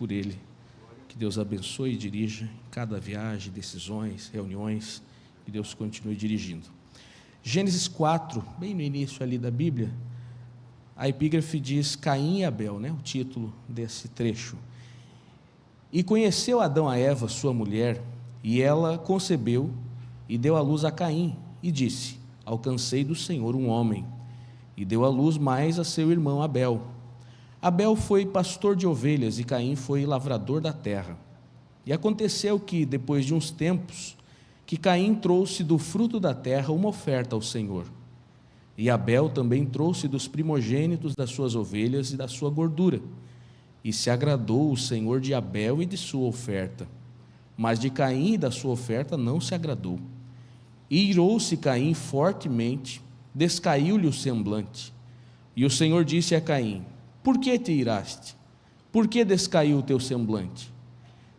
por ele. Que Deus abençoe e dirija em cada viagem, decisões, reuniões, que Deus continue dirigindo. Gênesis 4, bem no início ali da Bíblia, a epígrafe diz Caim e Abel, né? O título desse trecho. E conheceu Adão a Eva, sua mulher, e ela concebeu e deu à luz a Caim, e disse: alcancei do Senhor um homem, e deu à luz mais a seu irmão Abel. Abel foi pastor de ovelhas e Caim foi lavrador da terra. E aconteceu que, depois de uns tempos, que Caim trouxe do fruto da terra uma oferta ao Senhor. E Abel também trouxe dos primogênitos das suas ovelhas e da sua gordura. E se agradou o Senhor de Abel e de sua oferta, mas de Caim e da sua oferta não se agradou. E irou-se Caim fortemente, descaiu-lhe o semblante. E o Senhor disse a Caim: por que te iraste? Por que descaiu o teu semblante?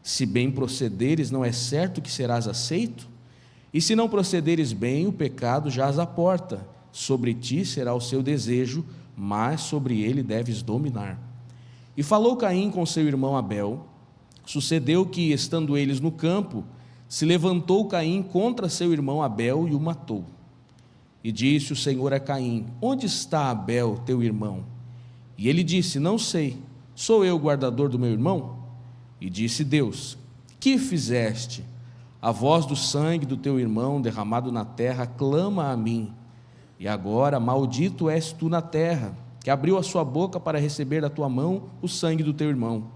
Se bem procederes, não é certo que serás aceito? E se não procederes bem, o pecado jaz à porta. Sobre ti será o seu desejo, mas sobre ele deves dominar. E falou Caim com seu irmão Abel. Sucedeu que, estando eles no campo, se levantou Caim contra seu irmão Abel e o matou. E disse o Senhor a Caim: onde está Abel, teu irmão? E ele disse: não sei, sou eu o guardador do meu irmão? E disse Deus: que fizeste? A voz do sangue do teu irmão derramado na terra clama a mim. E agora maldito és tu na terra, que abriu a sua boca para receber da tua mão o sangue do teu irmão.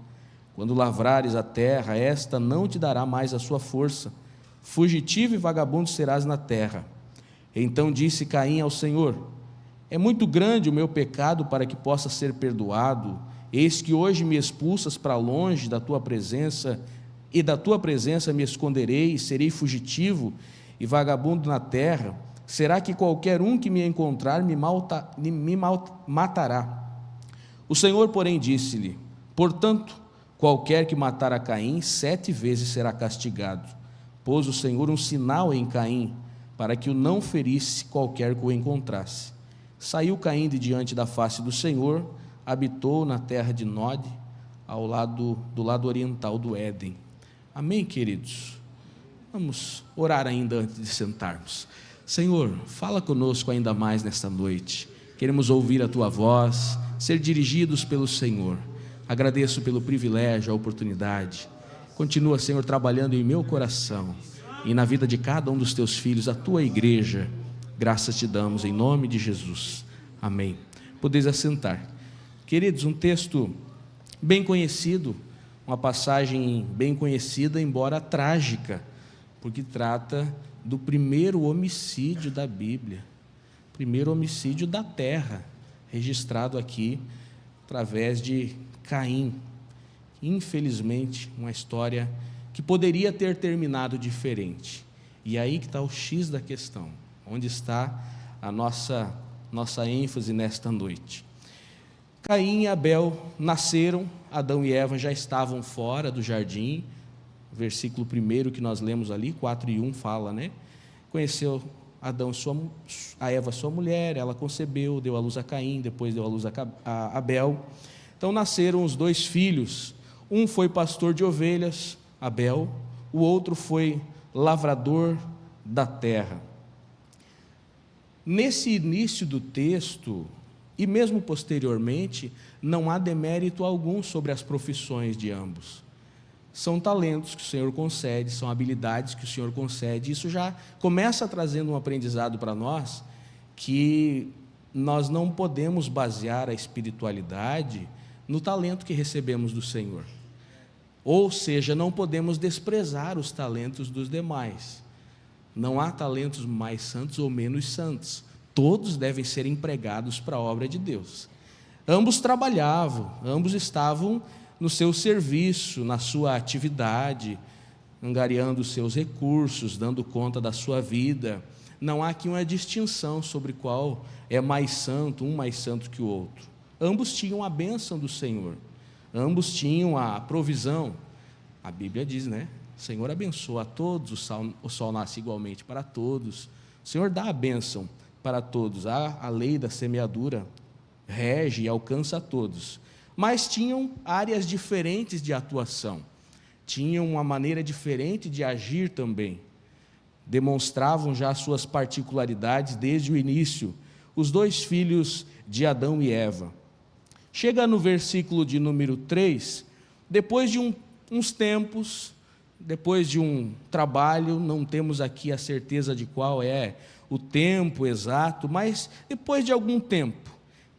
Quando lavrares a terra, esta não te dará mais a sua força. Fugitivo e vagabundo serás na terra. Então disse Caim ao Senhor: é muito grande o meu pecado para que possa ser perdoado. Eis que hoje me expulsas para longe da tua presença, e da tua presença me esconderei, e serei fugitivo e vagabundo na terra. Será que qualquer um que me encontrar me matará? O Senhor, porém, disse-lhe: portanto, qualquer que matar a Caim 7 vezes será castigado. Pôs o Senhor um sinal em Caim, para que o não ferisse qualquer que o encontrasse. Saiu Caim de diante da face do Senhor, habitou na terra de Nod, do lado oriental do Éden. Amém, queridos? Vamos orar ainda antes de sentarmos. Senhor, fala conosco ainda mais nesta noite. Queremos ouvir a Tua voz, ser dirigidos pelo Senhor. Agradeço pelo privilégio, a oportunidade. Continua, Senhor, trabalhando em meu coração e na vida de cada um dos Teus filhos, a Tua igreja. Graças te damos em nome de Jesus. Amém. Podeis assentar. Queridos, um texto bem conhecido, uma passagem bem conhecida, embora trágica, porque trata do primeiro homicídio da Bíblia, primeiro homicídio da terra, registrado aqui através de Caim. Infelizmente, uma história que poderia ter terminado diferente. E aí que está o X da questão, onde está a nossa ênfase nesta noite. Caim e Abel nasceram, Adão e Eva já estavam fora do jardim. O versículo 1 que nós lemos ali, 4:1, fala, né? Conheceu Adão a Eva, sua mulher, ela concebeu, deu à luz a Caim, depois deu à luz a Abel. Então nasceram os 2 filhos. Um foi pastor de ovelhas, Abel, o outro foi lavrador da terra. Nesse início do texto, e mesmo posteriormente, não há demérito algum sobre as profissões de ambos. São talentos que o Senhor concede, são habilidades que o Senhor concede. Isso já começa trazendo um aprendizado para nós, que nós não podemos basear a espiritualidade no talento que recebemos do Senhor. Ou seja, não podemos desprezar os talentos dos demais. Não há talentos mais santos ou menos santos. Todos devem ser empregados para a obra de Deus. Ambos trabalhavam, ambos estavam no seu serviço, na sua atividade, angariando os seus recursos, dando conta da sua vida. Não há aqui uma distinção sobre qual é mais santo, um mais santo que o outro. Ambos tinham a bênção do Senhor, ambos tinham a provisão. A Bíblia diz, né? O Senhor abençoa a todos, o sol nasce igualmente para todos. O Senhor dá a bênção para todos. A lei da semeadura rege e alcança a todos. mas tinham áreas diferentes de atuação, tinham uma maneira diferente de agir também, demonstravam já suas particularidades desde o início, os dois filhos de Adão e Eva. Chega no versículo de número 3, depois de uns tempos, depois de um trabalho, não temos aqui a certeza de qual é o tempo exato, mas depois de algum tempo,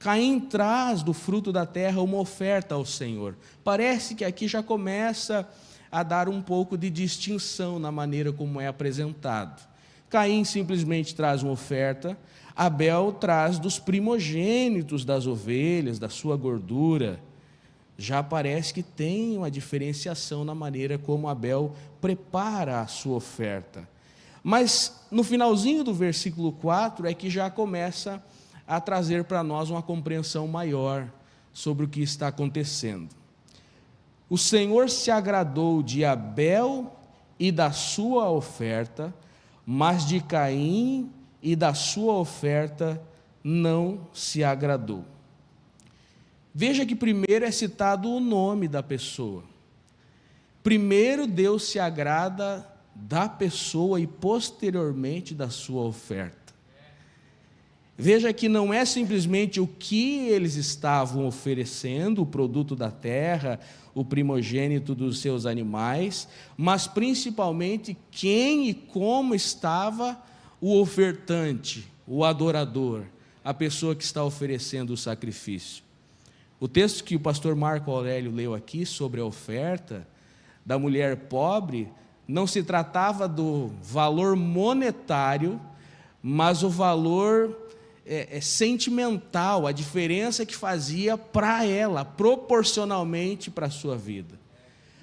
Caim traz do fruto da terra uma oferta ao Senhor. Parece que aqui já começa a dar um pouco de distinção na maneira como é apresentado. Caim simplesmente traz uma oferta, Abel traz dos primogênitos das ovelhas, da sua gordura. Já parece que tem uma diferenciação na maneira como Abel prepara a sua oferta. Mas no finalzinho do versículo 4 é que já começa a trazer para nós uma compreensão maior sobre o que está acontecendo. O Senhor se agradou de Abel e da sua oferta, mas de Caim e da sua oferta não se agradou. Veja que primeiro é citado o nome da pessoa. Primeiro Deus se agrada da pessoa e posteriormente da sua oferta. Veja que não é simplesmente o que eles estavam oferecendo, o produto da terra, o primogênito dos seus animais, mas principalmente quem e como estava o ofertante, o adorador, a pessoa que está oferecendo o sacrifício. O texto que o pastor Marco Aurélio leu aqui sobre a oferta da mulher pobre, não se tratava do valor monetário, mas o valor sentimental, a diferença que fazia para ela, proporcionalmente para a sua vida.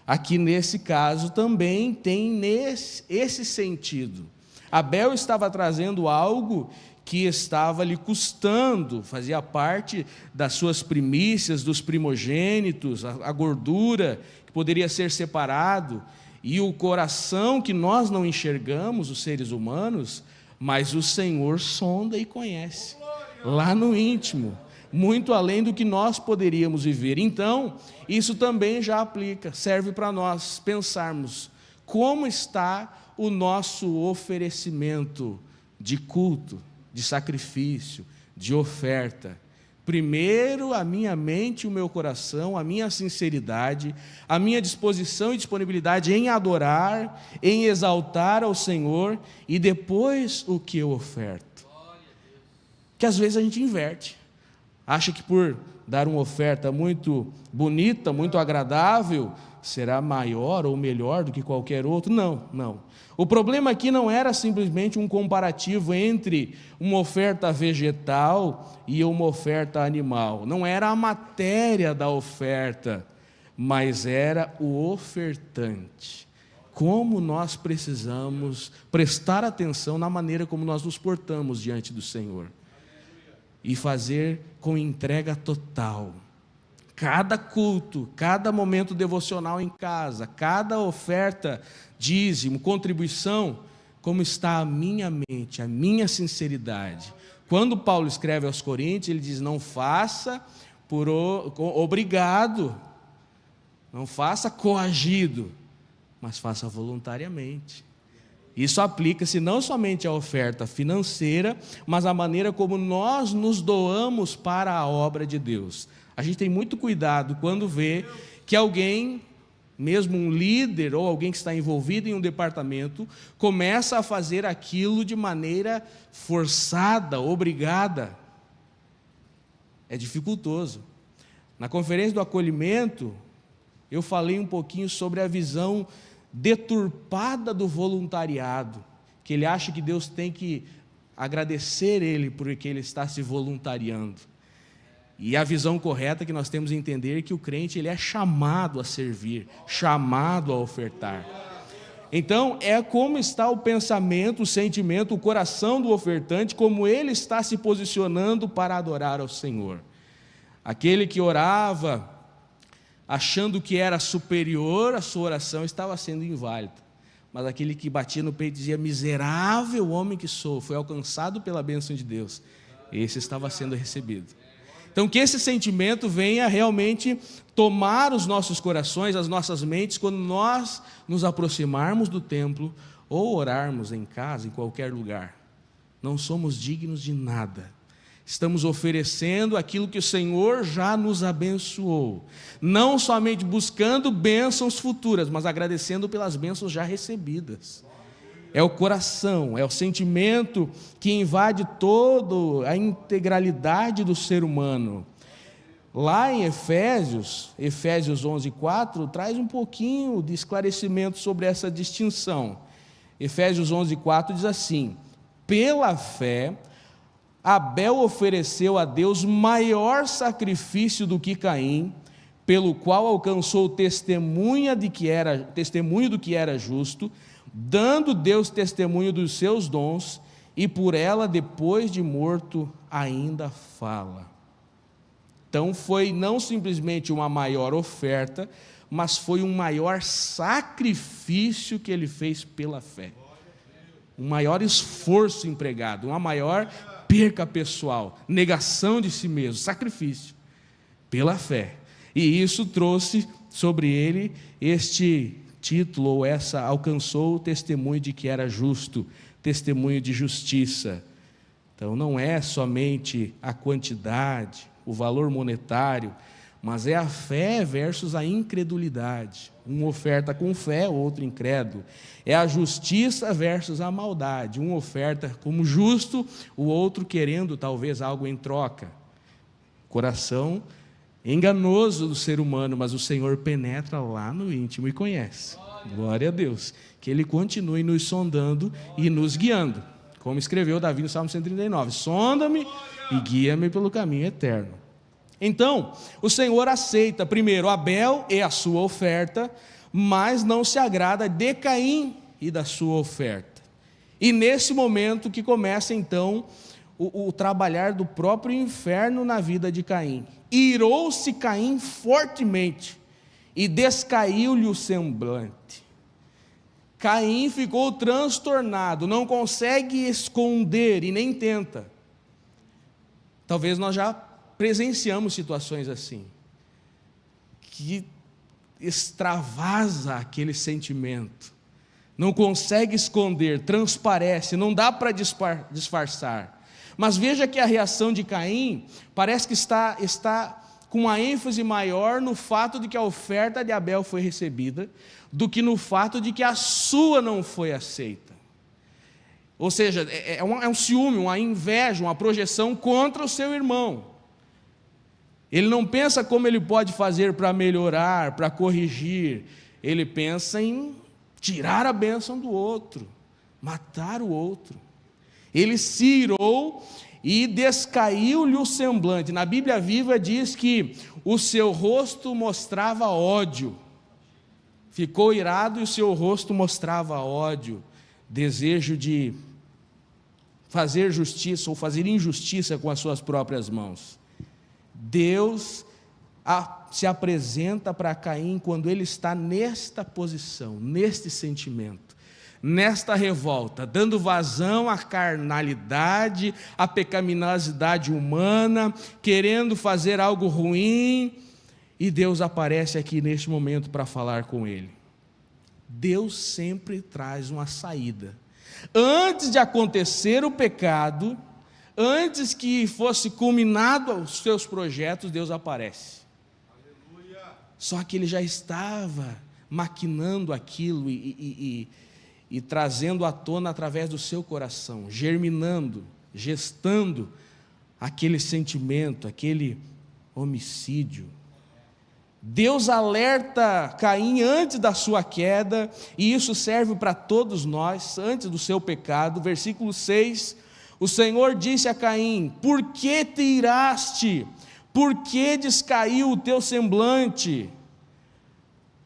Aqui nesse caso também tem esse sentido. Abel estava trazendo algo que estava lhe custando, fazia parte das suas primícias, dos primogênitos, a gordura que poderia ser separado, e o coração que nós não enxergamos, os seres humanos, mas o Senhor sonda e conhece, lá no íntimo, muito além do que nós poderíamos viver. Então, isso também já aplica, serve para nós pensarmos como está o nosso oferecimento de culto, de sacrifício, de oferta. Primeiro, a minha mente, o meu coração, a minha sinceridade, a minha disposição e disponibilidade em adorar, em exaltar ao Senhor, e depois o que eu oferto. Que às vezes a gente inverte, acha que por dar uma oferta muito bonita, muito agradável, será maior ou melhor do que qualquer outro. Não. O problema aqui não era simplesmente um comparativo entre uma oferta vegetal e uma oferta animal. Não era a matéria da oferta, mas era o ofertante. Como nós precisamos prestar atenção na maneira como nós nos portamos diante do Senhor. E fazer com entrega total. Cada culto, cada momento devocional em casa, cada oferta, dízimo, contribuição, como está a minha mente, a minha sinceridade. Quando Paulo escreve aos Coríntios, ele diz: não faça por obrigado, não faça coagido, mas faça voluntariamente. Isso aplica-se não somente à oferta financeira, mas à maneira como nós nos doamos para a obra de Deus. A gente tem muito cuidado quando vê que alguém, mesmo um líder ou alguém que está envolvido em um departamento, começa a fazer aquilo de maneira forçada, obrigada. É dificultoso. Na conferência do acolhimento, eu falei um pouquinho sobre a visão deturpada do voluntariado, que ele acha que Deus tem que agradecer ele porque ele está se voluntariando. E a visão correta que nós temos que entender é que o crente ele é chamado a servir, chamado a ofertar. Então, é como está o pensamento, o sentimento, o coração do ofertante, como ele está se posicionando para adorar ao Senhor. Aquele que orava achando que era superior, a sua oração estava sendo inválida. Mas aquele que batia no peito e dizia: miserável homem que sou, foi alcançado pela bênção de Deus, esse estava sendo recebido. Então, que esse sentimento venha realmente tomar os nossos corações, as nossas mentes, quando nós nos aproximarmos do templo ou orarmos em casa, em qualquer lugar. Não somos dignos de nada. Estamos oferecendo aquilo que o Senhor já nos abençoou. Não somente buscando bênçãos futuras, mas agradecendo pelas bênçãos já recebidas. É o coração, é o sentimento que invade toda a integralidade do ser humano. Lá em Efésios 11:4, traz um pouquinho de esclarecimento sobre essa distinção. Efésios 11:4 diz assim: pela fé, Abel ofereceu a Deus maior sacrifício do que Caim, pelo qual alcançou testemunho do que era justo, dando Deus testemunho dos seus dons, e por ela, depois de morto, ainda fala. Então foi não simplesmente uma maior oferta, mas foi um maior sacrifício que ele fez pela fé. Um maior esforço empregado, uma maior perca pessoal, negação de si mesmo, sacrifício, pela fé. E isso trouxe sobre ele este título, ou alcançou o testemunho de que era justo, testemunho de justiça. Então não é somente a quantidade, o valor monetário, mas é a fé versus a incredulidade. Uma oferta com fé, outro incrédulo. É a justiça versus a maldade. Um oferta como justo, o outro querendo talvez algo em troca. Coração enganoso do ser humano, mas o Senhor penetra lá no íntimo e conhece. Glória a Deus. Que Ele continue nos sondando e nos guiando. Como escreveu Davi no Salmo 139, sonda-me e guia-me pelo caminho eterno. Então, o Senhor aceita primeiro Abel e a sua oferta, mas não se agrada de Caim e da sua oferta. E nesse momento que começa então o trabalhar do próprio inferno na vida de Caim. Irou-se Caim fortemente e descaiu-lhe o semblante. Caim ficou transtornado, não consegue esconder e nem tenta. Talvez nós já presenciamos situações assim, que extravasa aquele sentimento, não consegue esconder, transparece, não dá para disfarçar. Mas veja que a reação de Caim parece que está com uma ênfase maior no fato de que a oferta de Abel foi recebida, do que no fato de que a sua não foi aceita. Ou seja, é um ciúme, uma inveja, uma projeção contra o seu irmão. Ele não pensa como ele pode fazer para melhorar, para corrigir. Ele pensa em tirar a bênção do outro, matar o outro. Ele se irou e descaiu-lhe o semblante. Na Bíblia Viva diz que o seu rosto mostrava ódio. Ficou irado e o seu rosto mostrava ódio, desejo de fazer justiça ou fazer injustiça com as suas próprias mãos. Deus se apresenta para Caim quando ele está nesta posição, neste sentimento, nesta revolta, dando vazão à carnalidade, à pecaminosidade humana, querendo fazer algo ruim, e Deus aparece aqui neste momento para falar com ele. Deus sempre traz uma saída. Antes de acontecer o pecado, antes que fosse culminado os seus projetos, Deus aparece. Aleluia. Só que ele já estava maquinando aquilo e trazendo à tona através do seu coração, germinando, gestando aquele sentimento, aquele homicídio. Deus alerta Caim antes da sua queda, e isso serve para todos nós, antes do seu pecado. Versículo 6, o Senhor disse a Caim: por que te iraste? Por que descaiu o teu semblante?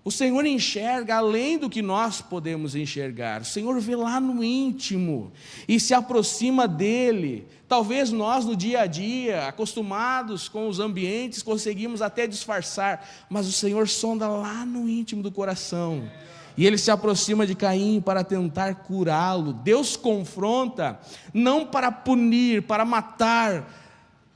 O Senhor enxerga além do que nós podemos enxergar. O Senhor vê lá no íntimo e se aproxima dele. Talvez nós no dia a dia, acostumados com os ambientes, conseguimos até disfarçar, mas o Senhor sonda lá no íntimo do coração. E ele se aproxima de Caim para tentar curá-lo. Deus confronta não para punir, para matar,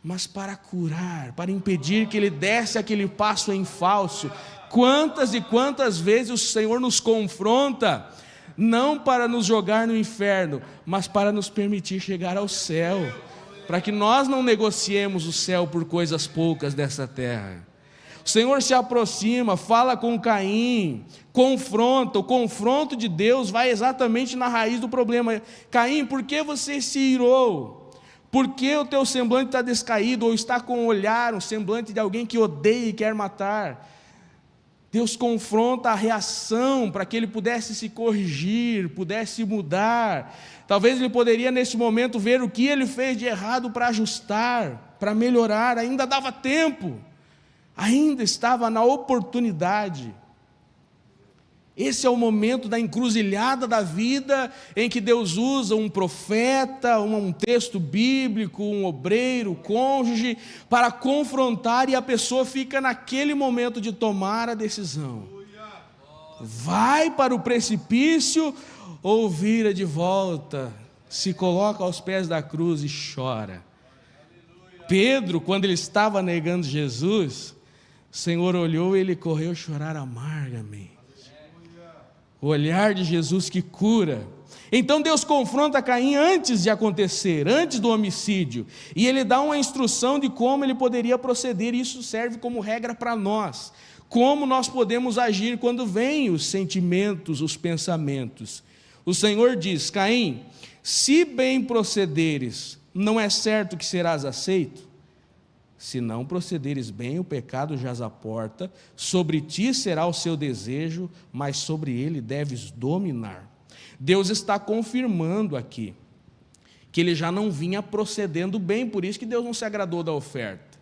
mas para curar, para impedir que ele desse aquele passo em falso. Quantas e quantas vezes o Senhor nos confronta, não para nos jogar no inferno, mas para nos permitir chegar ao céu, para que nós não negociemos o céu por coisas poucas dessa terra. O Senhor se aproxima, fala com Caim, confronta. O confronto de Deus vai exatamente na raiz do problema. Caim, por que você se irou? Por que o teu semblante está descaído, ou está com um olhar, um semblante de alguém que odeia e quer matar? Deus confronta a reação para que ele pudesse se corrigir, pudesse mudar. Talvez ele poderia nesse momento ver o que ele fez de errado para ajustar, para melhorar. Ainda dava tempo, ainda estava na oportunidade. Esse é o momento da encruzilhada da vida, em que Deus usa um profeta, um texto bíblico, um obreiro, cônjuge, para confrontar, e a pessoa fica naquele momento de tomar a decisão. Vai para o precipício ou vira de volta, se coloca aos pés da cruz e chora. Pedro, quando ele estava negando Jesus, o Senhor olhou e ele correu chorar amargamente. O olhar de Jesus que cura. Então Deus confronta Caim antes de acontecer, antes do homicídio, e ele dá uma instrução de como ele poderia proceder. E isso serve como regra para nós, como nós podemos agir quando vêm os sentimentos, os pensamentos. O Senhor diz: Caim, se bem procederes, não é certo que serás aceito? Se não procederes bem, o pecado jaz à porta, sobre ti será o seu desejo, mas sobre ele deves dominar. Deus está confirmando aqui que ele já não vinha procedendo bem, por isso que Deus não se agradou da oferta.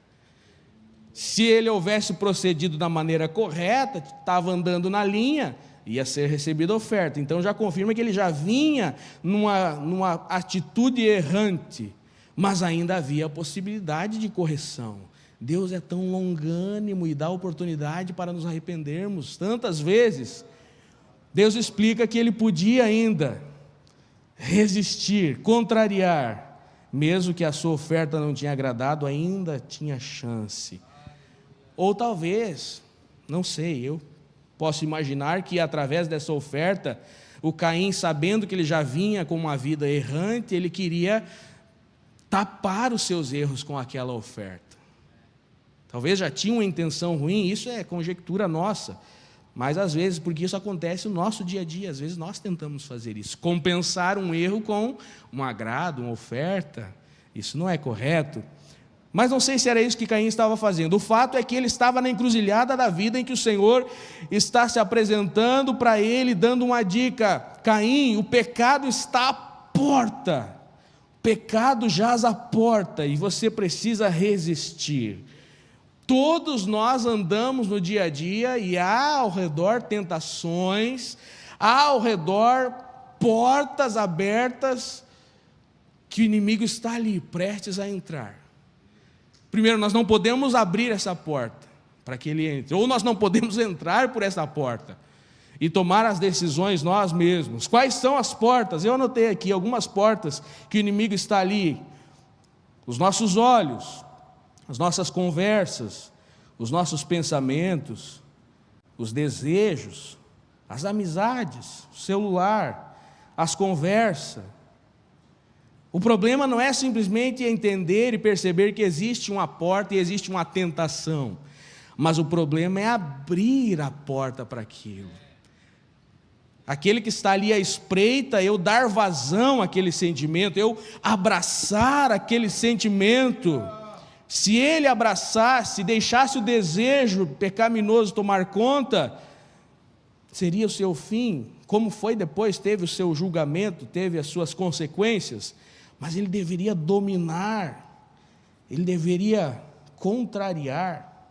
Se ele houvesse procedido da maneira correta, estava andando na linha, ia ser recebida a oferta. Então já confirma que ele já vinha numa atitude errante, mas ainda havia a possibilidade de correção. Deus é tão longânimo e dá oportunidade para nos arrependermos. Tantas vezes, Deus explica que ele podia ainda resistir, contrariar, mesmo que a sua oferta não tinha agradado, ainda tinha chance. Ou talvez, não sei, eu posso imaginar que através dessa oferta, o Caim, sabendo que ele já vinha com uma vida errante, ele queria tapar os seus erros com aquela oferta. Talvez já tinha uma intenção ruim, isso é conjectura nossa, mas às vezes, porque isso acontece no nosso dia a dia, às vezes nós tentamos fazer isso, compensar um erro com um agrado, uma oferta. Isso não é correto. Mas não sei se era isso que Caim estava fazendo. O fato é que ele estava na encruzilhada da vida, em que o Senhor está se apresentando para ele, dando uma dica: Caim, o pecado está à porta. Pecado jaz à porta e você precisa resistir. Todos nós andamos no dia a dia e há ao redor tentações, há ao redor portas abertas que o inimigo está ali, prestes a entrar. Primeiro, nós não podemos abrir essa porta para que ele entre, ou nós não podemos entrar por essa porta e tomar as decisões nós mesmos. Quais são as portas? Eu anotei aqui algumas portas que o inimigo está ali: os nossos olhos, as nossas conversas, os nossos pensamentos, os desejos, as amizades, o celular, as conversas. O problema não é simplesmente entender e perceber que existe uma porta e existe uma tentação, mas o problema é abrir a porta para aquilo. Aquele que está ali à espreita, eu dar vazão àquele sentimento, eu abraçar aquele sentimento. Se ele abraçasse, deixasse o desejo pecaminoso tomar conta, seria o seu fim. Como foi depois, teve o seu julgamento, teve as suas consequências, mas ele deveria dominar, ele deveria contrariar.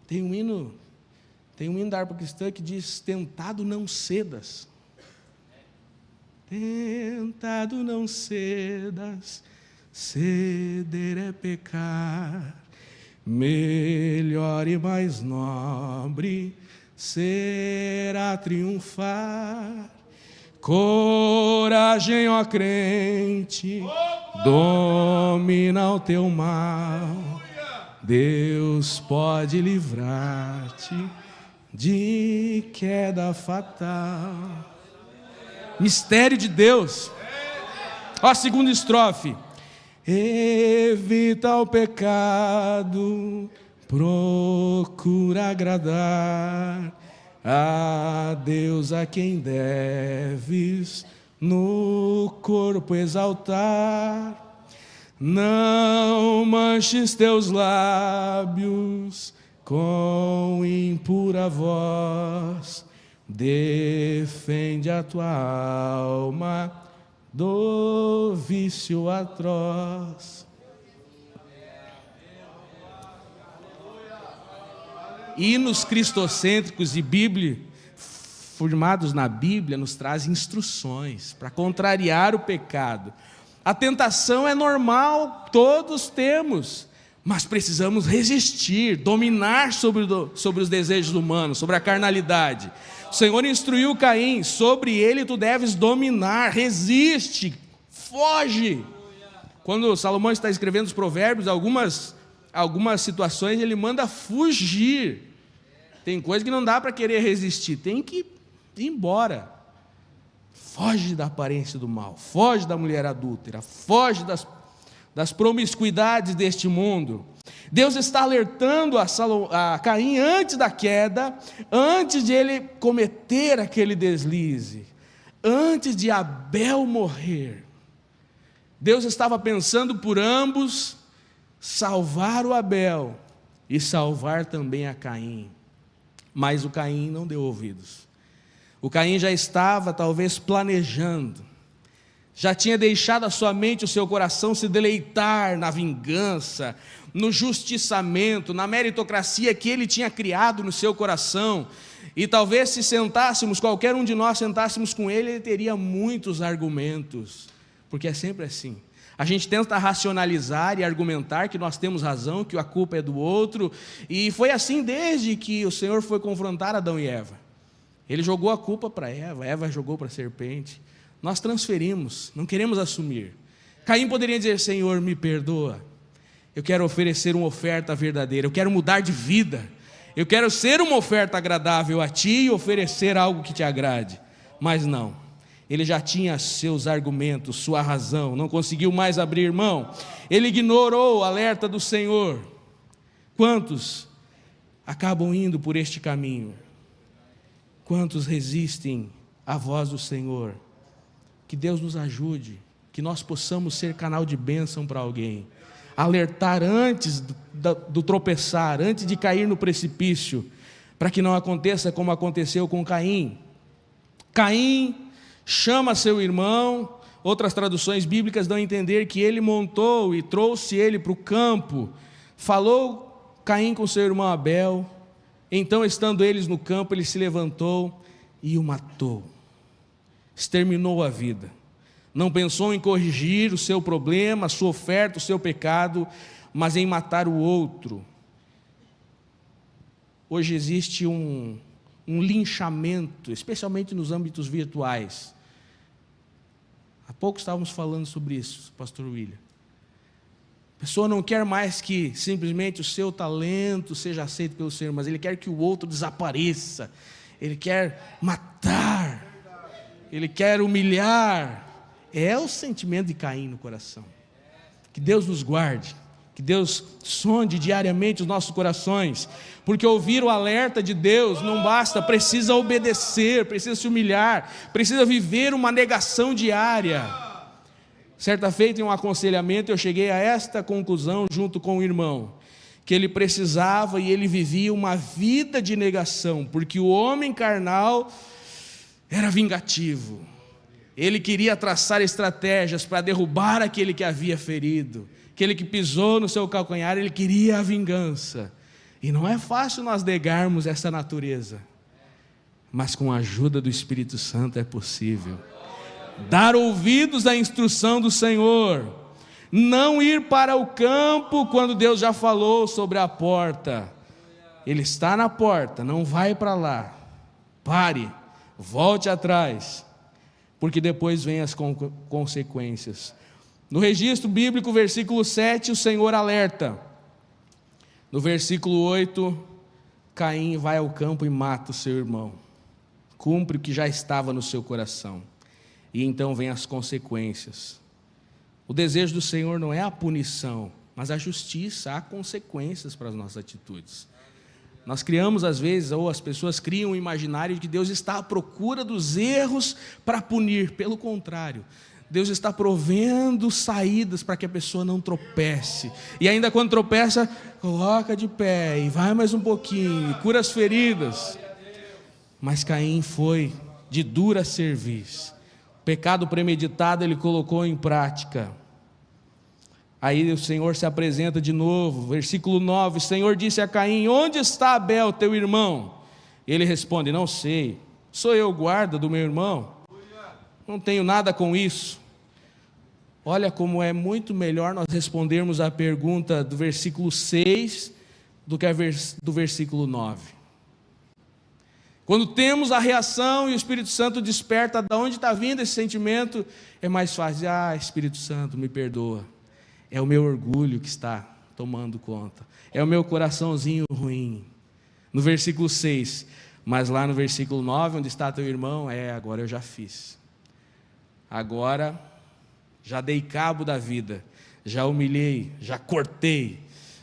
Tem um hino da harpa cristã que diz: tentado não cedas. Tentado não cedas, ceder é pecar. Melhor e mais nobre será triunfar Coragem, ó crente, domina o teu mal. Deus pode livrar-te de queda fatal. Mistério de Deus. Ó, a segunda estrofe. Evita o pecado, procura agradar a Deus, a quem deves no corpo exaltar. Não manches teus lábios com impura voz, defende a tua alma do vício atroz. Hinos cristocêntricos e Bíblia, formados na Bíblia, nos trazem instruções para contrariar o pecado. A tentação é normal, todos temos, mas precisamos resistir, dominar sobre os desejos humanos, sobre a carnalidade. O Senhor instruiu Caim, sobre ele tu deves dominar, resiste, foge. Quando Salomão está escrevendo os provérbios, algumas situações ele manda fugir. Tem coisa que não dá para querer resistir, tem que ir embora. Foge da aparência do mal, foge da mulher adúltera, foge das promiscuidades deste mundo. Deus está alertando a Caim antes da queda, antes de ele cometer aquele deslize, antes de Abel morrer. Deus estava pensando por ambos, salvar o Abel e salvar também a Caim. Mas o Caim não deu ouvidos. O Caim já estava talvez planejando, já tinha deixado a sua mente, o seu coração se deleitar na vingança, no justiçamento, na meritocracia que ele tinha criado no seu coração. E talvez se sentássemos, qualquer um de nós sentássemos com ele, ele teria muitos argumentos, porque é sempre assim. A gente tenta racionalizar e argumentar que nós temos razão, que a culpa é do outro, e foi assim desde que o Senhor foi confrontar Adão e Eva. Ele jogou a culpa para Eva, Eva jogou para a serpente. Nós transferimos, não queremos assumir. Caim poderia dizer: Senhor, me perdoa, eu quero oferecer uma oferta verdadeira, eu quero mudar de vida, eu quero ser uma oferta agradável a Ti e oferecer algo que Te agrade. Mas não, ele já tinha seus argumentos, sua razão, não conseguiu mais abrir mão, ele ignorou o alerta do Senhor. Quantos acabam indo por este caminho? Quantos resistem à voz do Senhor? Que Deus nos ajude, que nós possamos ser canal de bênção para alguém, alertar antes do tropeçar, antes de cair no precipício, para que não aconteça como aconteceu com Caim. Caim chama seu irmão, outras traduções bíblicas dão a entender que ele montou e trouxe ele para o campo. Falou Caim com seu irmão Abel. Então, estando eles no campo, ele se levantou e o matou. Exterminou a vida. Não pensou em corrigir o seu problema, a sua oferta, o seu pecado, mas em matar o outro. Hoje existe um linchamento, especialmente nos âmbitos virtuais. Há pouco estávamos falando sobre isso, pastor William. A pessoa não quer mais que simplesmente o seu talento seja aceito pelo Senhor, mas ele quer que o outro desapareça, ele quer matar, ele quer humilhar. É o sentimento de Caim no coração. Que Deus nos guarde, que Deus sonde diariamente os nossos corações, porque ouvir o alerta de Deus não basta, precisa obedecer, precisa se humilhar, precisa viver uma negação diária. Certa feita em um aconselhamento eu cheguei a esta conclusão junto com o irmão, que ele precisava e ele vivia uma vida de negação, porque o homem carnal era vingativo, ele queria traçar estratégias para derrubar aquele que havia ferido, aquele que pisou no seu calcanhar, ele queria a vingança, e não é fácil nós negarmos essa natureza, mas com a ajuda do Espírito Santo é possível. Dar ouvidos à instrução do Senhor, não ir para o campo quando Deus já falou sobre a porta. Ele está na porta, não vai para lá. Pare, volte atrás, porque depois vem as consequências. No registro bíblico, versículo 7, o Senhor alerta. No versículo 8, Caim vai ao campo e mata o seu irmão. Cumpre o que já estava no seu coração. E então vem as consequências. O desejo do Senhor não é a punição, mas a justiça. Há consequências para as nossas atitudes. Nós criamos às vezes, ou as pessoas criam um imaginário de que Deus está à procura dos erros para punir. Pelo contrário, Deus está provendo saídas para que a pessoa não tropece. E ainda quando tropeça, coloca de pé e vai mais um pouquinho, cura as feridas. Mas Caim foi de dura cerviz. O pecado premeditado ele colocou em prática. Aí o Senhor se apresenta de novo, versículo 9, o Senhor disse a Caim: onde está Abel, teu irmão? Ele responde: não sei, sou eu guarda do meu irmão? Não tenho nada com isso. Olha como é muito melhor nós respondermos a pergunta do versículo 6 do que a do versículo 9. Quando temos a reação e o Espírito Santo desperta de onde está vindo esse sentimento, é mais fácil: Espírito Santo, me perdoa. É o meu orgulho que está tomando conta. É o meu coraçãozinho ruim. No versículo 6, mas lá no versículo 9, onde está teu irmão, agora eu já fiz. Agora já dei cabo da vida, já humilhei, já cortei,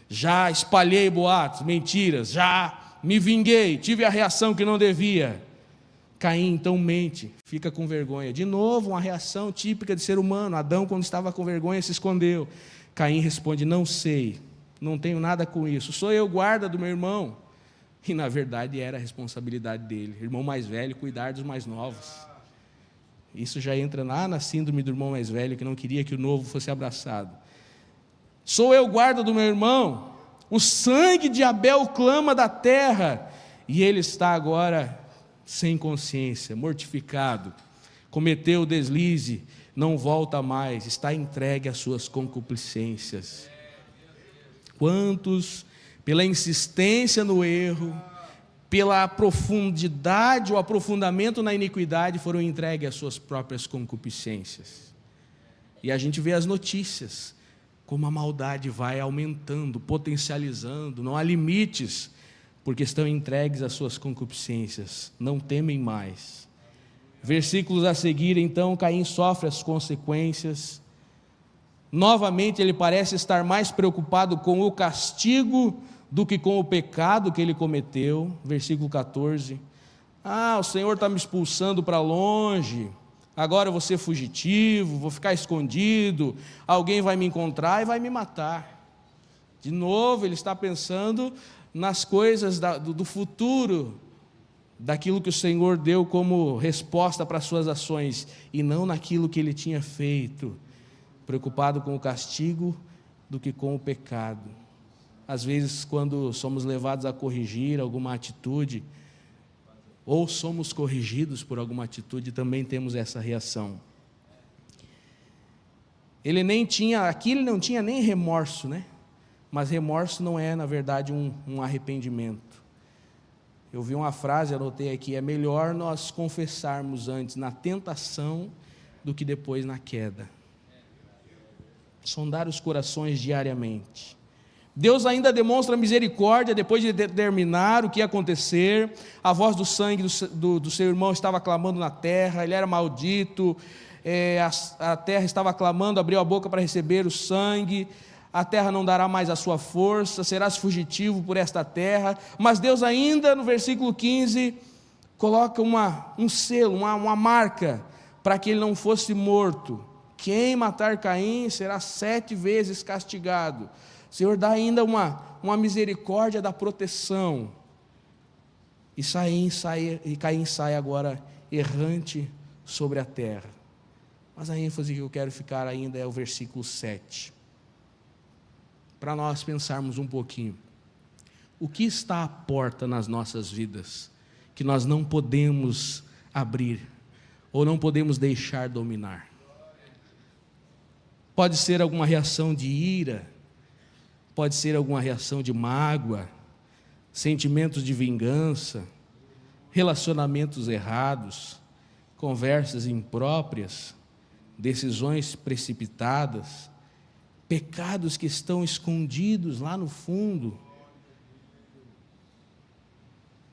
já espalhei boatos, mentiras, já me vinguei, tive a reação que não devia. Caim então mente, fica com vergonha. De novo, uma reação típica de ser humano. Adão, quando estava com vergonha, se escondeu. Caim responde: não sei, não tenho nada com isso, sou eu guarda do meu irmão. E na verdade era a responsabilidade dele, irmão mais velho, cuidar dos mais novos. Isso já entra lá na síndrome do irmão mais velho, que não queria que o novo fosse abraçado. Sou eu guarda do meu irmão? O sangue de Abel clama da terra, e ele está agora sem consciência, mortificado, cometeu o deslize, não volta mais, está entregue às suas concupiscências. Quantos, pela insistência no erro, pela profundidade ou aprofundamento na iniquidade, foram entregues às suas próprias concupiscências? E a gente vê as notícias, como a maldade vai aumentando, potencializando, não há limites, porque estão entregues às suas concupiscências, não temem mais. Versículos a seguir, então, Caim sofre as consequências. Novamente ele parece estar mais preocupado com o castigo do que com o pecado que ele cometeu. Versículo 14, o Senhor está me expulsando para longe, agora eu vou ser fugitivo, vou ficar escondido, alguém vai me encontrar e vai me matar. De novo ele está pensando nas coisas do futuro, daquilo que o Senhor deu como resposta para as suas ações, e não naquilo que ele tinha feito, preocupado com o castigo do que com o pecado. Às vezes, quando somos levados a corrigir alguma atitude, ou somos corrigidos por alguma atitude, também temos essa reação. Ele não tinha nem remorso, né? Mas remorso não é, na verdade, um arrependimento. Eu vi uma frase, anotei aqui: é melhor nós confessarmos antes na tentação do que depois na queda. Sondar os corações diariamente. Deus ainda demonstra misericórdia depois de determinar o que ia acontecer. A voz do sangue do seu irmão estava clamando na terra, ele era maldito, a terra estava clamando, abriu a boca para receber o sangue. A terra não dará mais a sua força, serás fugitivo por esta terra. Mas Deus ainda, no versículo 15, coloca um selo, uma marca, para que ele não fosse morto. Quem matar Caim será 7 vezes castigado. O Senhor dá ainda uma misericórdia da proteção. E Caim sai agora errante sobre a terra. Mas a ênfase que eu quero ficar ainda é o versículo 7. Para nós pensarmos um pouquinho, o que está à porta nas nossas vidas, que nós não podemos abrir, ou não podemos deixar dominar? Pode ser alguma reação de ira, pode ser alguma reação de mágoa, sentimentos de vingança, relacionamentos errados, conversas impróprias, decisões precipitadas, pecados que estão escondidos lá no fundo.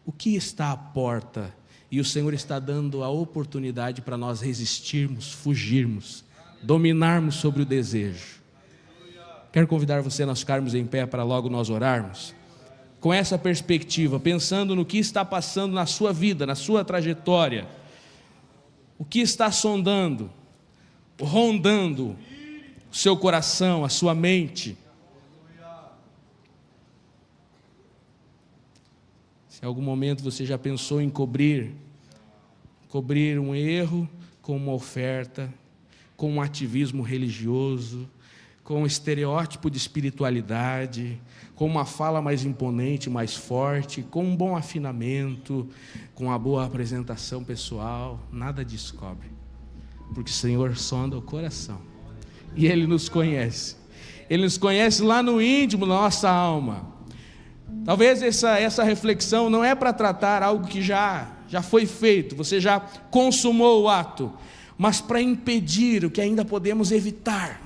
O que está à porta? E o Senhor está dando a oportunidade para nós resistirmos, fugirmos, dominarmos sobre o desejo. Quero convidar você a nós ficarmos em pé para logo nós orarmos. Com essa perspectiva, pensando no que está passando na sua vida, na sua trajetória. O que está sondando, rondando o seu coração, a sua mente. Se em algum momento você já pensou em cobrir um erro com uma oferta, com um ativismo religioso, com um estereótipo de espiritualidade, com uma fala mais imponente, mais forte, com um bom afinamento, com uma boa apresentação pessoal, nada disso cobre, porque o Senhor sonda o coração, e Ele nos conhece lá no íntimo da nossa alma. Talvez essa reflexão não é para tratar algo que já foi feito, você já consumou o ato, mas para impedir o que ainda podemos evitar,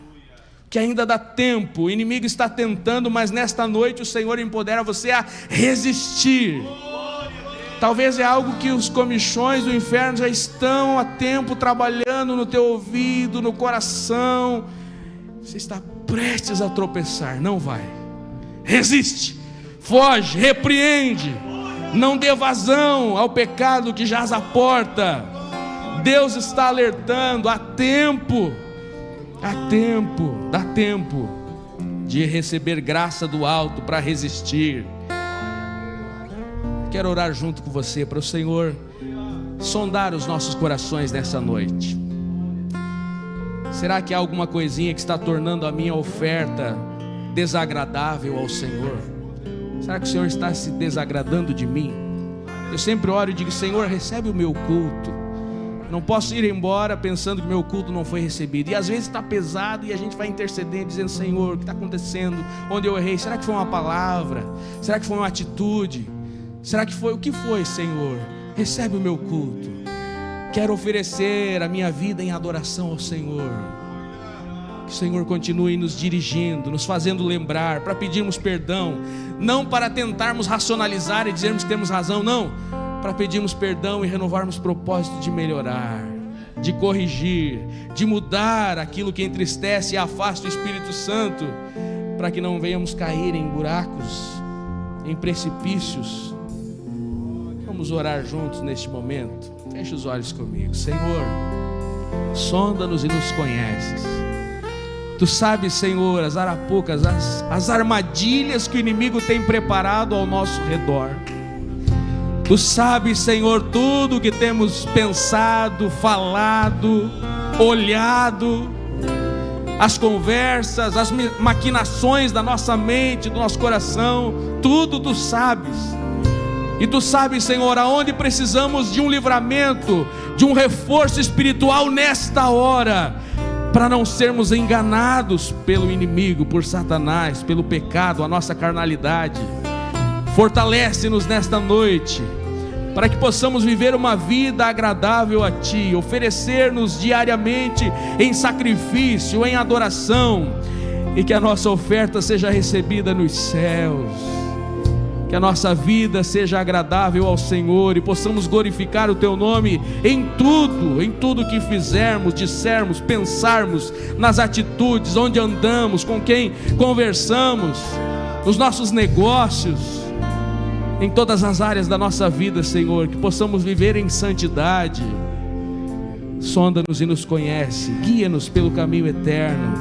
que ainda dá tempo. O inimigo está tentando, mas nesta noite o Senhor empodera você a resistir. Talvez é algo que os comichões do inferno já estão há tempo trabalhando no teu ouvido, no coração. Você está prestes a tropeçar, não vai. Resiste, foge, repreende, não dê vazão ao pecado que jaz à porta. Deus está alertando, há tempo, dá tempo de receber graça do alto para resistir. Quero orar junto com você para o Senhor sondar os nossos corações nessa noite. Será que há alguma coisinha que está tornando a minha oferta desagradável ao Senhor? Será que o Senhor está se desagradando de mim? Eu sempre oro e digo: Senhor, recebe o meu culto. Não posso ir embora pensando que meu culto não foi recebido. E às vezes está pesado e a gente vai intercedendo, dizendo: Senhor, o que está acontecendo? Onde eu errei? Será que foi uma palavra? Será que foi uma atitude? Será que foi? O que foi, Senhor? Recebe o meu culto. Quero oferecer a minha vida em adoração ao Senhor. Que o Senhor continue nos dirigindo, nos fazendo lembrar, para pedirmos perdão, não para tentarmos racionalizar e dizermos que temos razão, não, para pedirmos perdão e renovarmos propósito de melhorar, de corrigir, de mudar aquilo que entristece e afasta o Espírito Santo, para que não venhamos cair em buracos, em precipícios. Vamos orar juntos neste momento. Feche os olhos comigo. Senhor, sonda-nos e nos conheces. Tu sabes, Senhor, as arapucas, as armadilhas que o inimigo tem preparado ao nosso redor. Tu sabes, Senhor, tudo que temos pensado, falado, olhado, as conversas, as maquinações da nossa mente, do nosso coração, tudo Tu sabes. E Tu sabes, Senhor, aonde precisamos de um livramento, de um reforço espiritual nesta hora, para não sermos enganados pelo inimigo, por Satanás, pelo pecado, a nossa carnalidade. Fortalece-nos nesta noite, para que possamos viver uma vida agradável a Ti, oferecer-nos diariamente em sacrifício, em adoração, e que a nossa oferta seja recebida nos céus, que a nossa vida seja agradável ao Senhor e possamos glorificar o Teu nome em tudo que fizermos, dissermos, pensarmos, nas atitudes, onde andamos, com quem conversamos, nos nossos negócios, em todas as áreas da nossa vida, Senhor, que possamos viver em santidade. Sonda-nos e nos conhece, guia-nos pelo caminho eterno,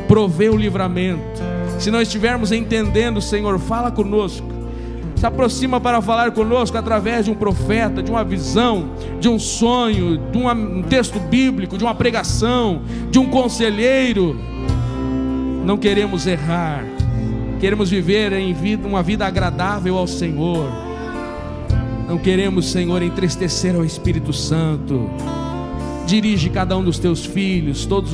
provê o livramento. Se não estivermos entendendo, Senhor, fala conosco, se aproxima para falar conosco através de um profeta, de uma visão, de um sonho, de um texto bíblico, de uma pregação, de um conselheiro. Não queremos errar, queremos viver uma vida agradável ao Senhor. Não queremos, Senhor, entristecer ao Espírito Santo. Dirige cada um dos Teus filhos, todos